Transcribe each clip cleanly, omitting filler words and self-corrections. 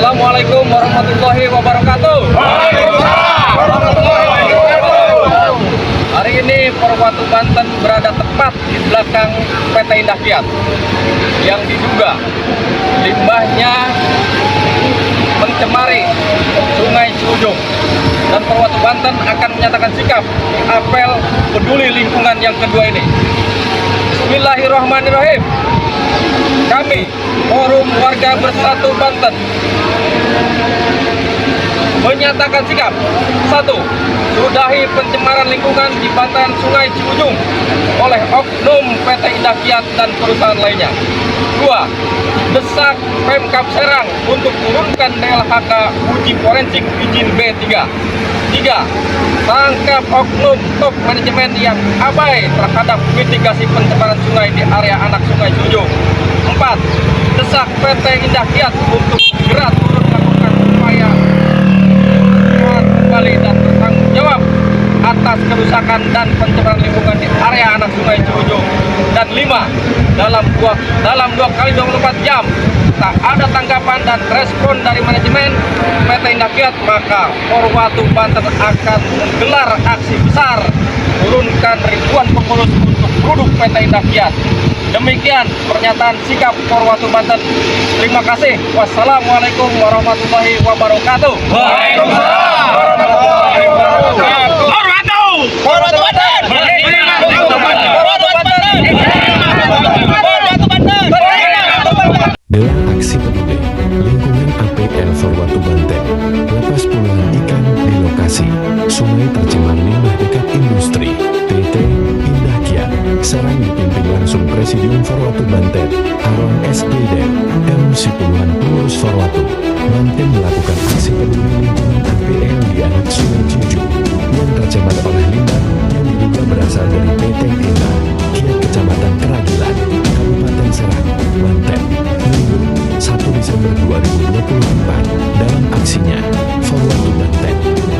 Assalamualaikum warahmatullahi wabarakatuh. Waalaikumsalam warahmatullahi wabarakatuh. Hari ini Porwatu Banten berada tepat di belakang PT Indah Kiat yang diduga limbahnya mencemari Sungai Ciujung, dan Porwatu Banten akan menyatakan sikap di apel peduli lingkungan yang kedua ini. Bismillahirrahmanirrahim. Kami, Forum Warga Bersatu Banten, menyatakan sikap. 1. Sudahi pencemaran lingkungan di bantaran Sungai Ciujung oleh oknum PT Indah Kiat dan perusahaan lainnya. 2. Desak Pemkab Serang untuk turunkan DLHK uji forensik izin B3. 3. Tangkap oknum top manajemen yang abai terhadap mitigasi pencemaran sungai di area anak Sungai Ciujung. 4. Desak PT Indah Kiat untuk segera turun melakukan upaya kembali dan bertanggung jawab atas kerusakan dan pencemaran lingkungan di area anak Sungai Ciujung. Dan 5. Dalam 2 kali 24 jam tak ada tanggapan dan respon dari manajemen PT Indah Kiat, maka Porwatu Banten akan menggelar aksi besar turunkan ribuan pengurus untuk produk PT Indah Kiat. Demikian pernyataan sikap Porwatu Banten. Terima kasih. Wassalamualaikum warahmatullahi wabarakatuh. Waalaikumsalam warahmatullahi wabarakatuh. Porwatu Banten. Dalam aksi peduli lingkungan APL Porwatu Banten, lepas puluhan ikan di lokasi sungai tercemar limbah dekat industri. PT Indah Kiat Serang dipimpin langsung Presidium Porwatu Banten, Aron SPD, MC puluhan pengurus Porwatu Banten melakukan aksi peduli lingkungan APL di anak Sungai Ciujung yang tercemar oleh limbah yang diduga berasal dari PT Indah Kiat Kecamatan Keragilan, Kabupaten Serang, Banten. Minggu 1 Desember 2024, dalam aksinya, Porwatu Banten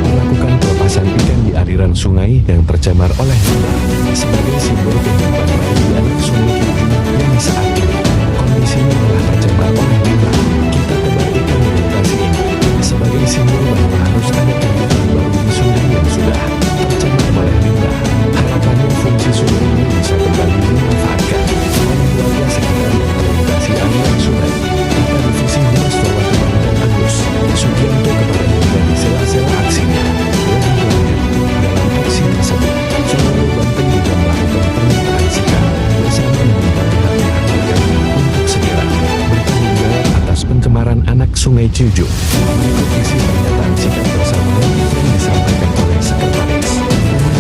melakukan pelepasan ikan di aliran sungai yang tercemar oleh limbah sebagai simbol kehidupan baik di anak Sungai Ciujung yang saat ini kondisinya telah tercemar oleh limbah. Kita tebar ikan di lokasi ini sebagai simbol bahwa harus ada kehidupan baru di sungai yang sudah tercemar oleh limbah. Harapannya fungsi sungai ini bisa kembali dimanfaatkan oleh warga sekitar yang melintasi aliran sungai. Kata Divisi Humas Porwatu Banten Agus Sugianto kepada media di sela-sela aksinya. Lebih lanjut, dalam aksi tersebut, seluruh Banten juga melakukan pernyataan sikap bersama meminta pihak-pihak terkait untuk segera bertanggung jawab atas pencemaran anak Sungai Ciujung. Berikut isi pernyataan sikap bersama yang disampaikan oleh Sekretaris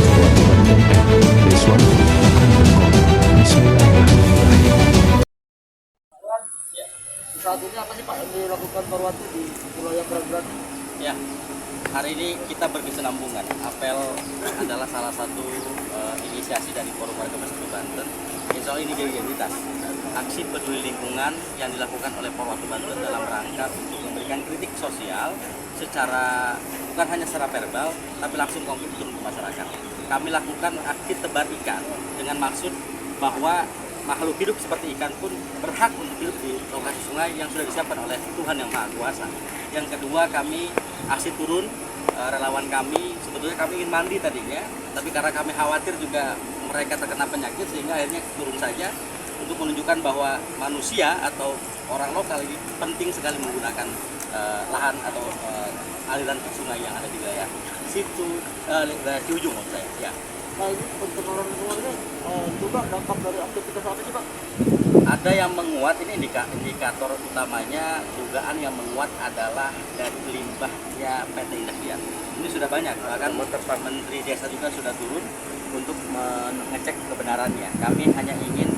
Porwatu Banten M. Deswanto Andengkong. Bismillahirrahmanirrahim. Saat ini apa sih Pak yang dilakukan Porwatu di wilayah Keragilan? Ya, hari ini kita berkesinambungan. Apel adalah salah satu inisiasi dari Forum Warga Bersatu Banten. Insya Allah ini identitas aksi peduli lingkungan yang dilakukan oleh Porwatu Banten dalam rangka untuk memberikan kritik sosial secara bukan hanya secara verbal, tapi langsung konkret turun ke masyarakat. Kami lakukan aksi tebar ikan dengan maksud bahwa makhluk hidup seperti ikan pun berhak untuk hidup di lokasi sungai yang sudah disiapkan oleh Tuhan Yang Maha Kuasa. Yang kedua, kami aksi turun, relawan kami, sebetulnya kami ingin mandi tadinya, tapi karena kami khawatir juga mereka terkena penyakit, sehingga akhirnya turun saja untuk menunjukkan bahwa manusia atau orang lokal ini penting sekali menggunakan lahan atau aliran sungai yang ada di wilayah situ, wilayah Ciujung maksud saya. Ya. Nah ini pencemaran lingkungan ini juga dampak dari aktivitas apa sih Pak? Ada yang menguat, ini indikator utamanya dugaan yang menguat adalah dari limbahnya PT Indah Kiat. Ini sudah banyak, bahkan Menteri Desa juga sudah turun untuk mengecek kebenarannya. Kami hanya ingin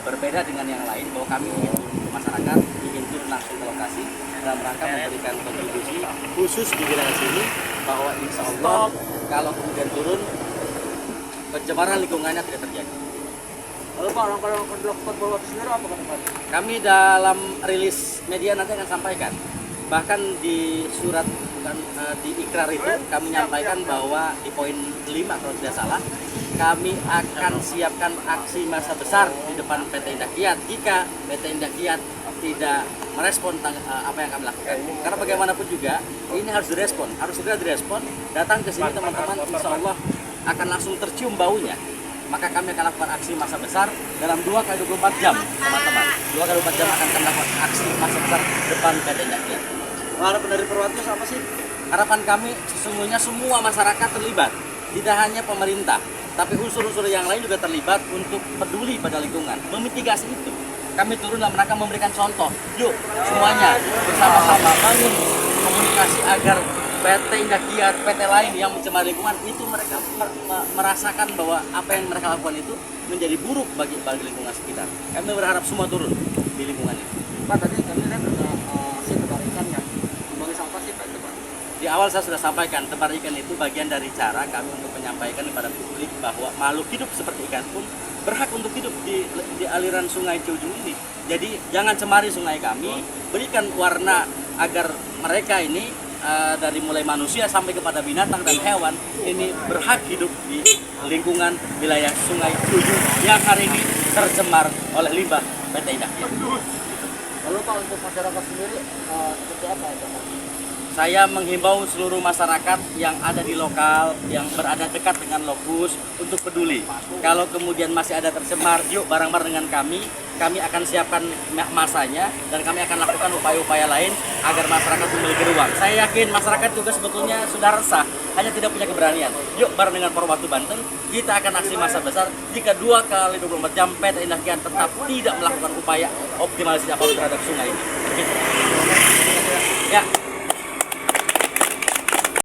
berbeda dengan yang lain, bahwa kami ingin turun ke masyarakat, ingin turun langsung ke lokasi dalam rangka memberikan kontribusi khusus di wilayah sini, bahwa insya Allah kalau kemudian turun, pencemaran lingkungannya tidak terjadi. Lalu Pak, langkah yang akan dilakukan Porwatu sendiri apa kan Pak? Kami dalam rilis media nanti akan sampaikan. Bahkan di surat di ikrar itu kami menyampaikan bahwa di poin 5 kalau tidak salah, kami akan siapkan aksi massa besar di depan PT Indah Kiat jika PT Indah Kiat tidak merespon apa yang kami lakukan. Karena bagaimanapun juga ini harus direspon, harus segera direspon. Datang ke sini teman-teman, insya Allah akan langsung tercium baunya. Maka kami akan lakukan aksi massa besar dalam 2 kali 24 jam, teman-teman. 2 kali 24 jam akan kami lakukan aksi massa besar depan PT Indakiat. Harapan dari Perwakilan apa sih? Harapan kami sesungguhnya semua masyarakat terlibat, tidak hanya pemerintah, tapi unsur-unsur yang lain juga terlibat untuk peduli pada lingkungan, memitigasi itu. Kami turun dalam rangka memberikan contoh. Yuk semuanya bersama-sama bangun komunikasi agar PT Indakiat, PT lain yang mencemari lingkungan itu mereka merasakan bahwa apa yang mereka lakukan itu menjadi buruk bagi lingkungan sekitar. Kami berharap semua turun di lingkungan itu. Pak, tadi kami lihat ada si tebar ikan yang membangun sampah sih Pak itu Pak. Di awal saya sudah sampaikan, tebar ikan itu bagian dari cara kami untuk menyampaikan kepada publik bahwa makhluk hidup seperti ikan pun berhak untuk hidup di aliran sungai Ciujung ini. Jadi jangan cemari sungai kami, berikan warna agar mereka ini dari mulai manusia sampai kepada binatang dan hewan ini berhak hidup di lingkungan wilayah sungai Ciujung yang hari ini tercemar oleh limbah PT Indakiat. Lalu Pak, untuk masyarakat sendiri seperti apa ya Pak? Saya menghimbau seluruh masyarakat yang ada di lokal, yang berada dekat dengan lokus untuk peduli. Kalau kemudian masih ada tercemar, yuk bareng-bareng dengan kami akan siapkan masanya dan kami akan lakukan upaya-upaya lain agar masyarakat memiliki ruang. Saya yakin masyarakat juga sebetulnya sudah resah, hanya tidak punya keberanian. Yuk bareng dengan Porwatu Banten, kita akan aksi massa besar jika 2 kali 24 jam PT Indakiat tetap tidak melakukan upaya optimalisasi apapun terhadap sungai ini. Begitu. Ya.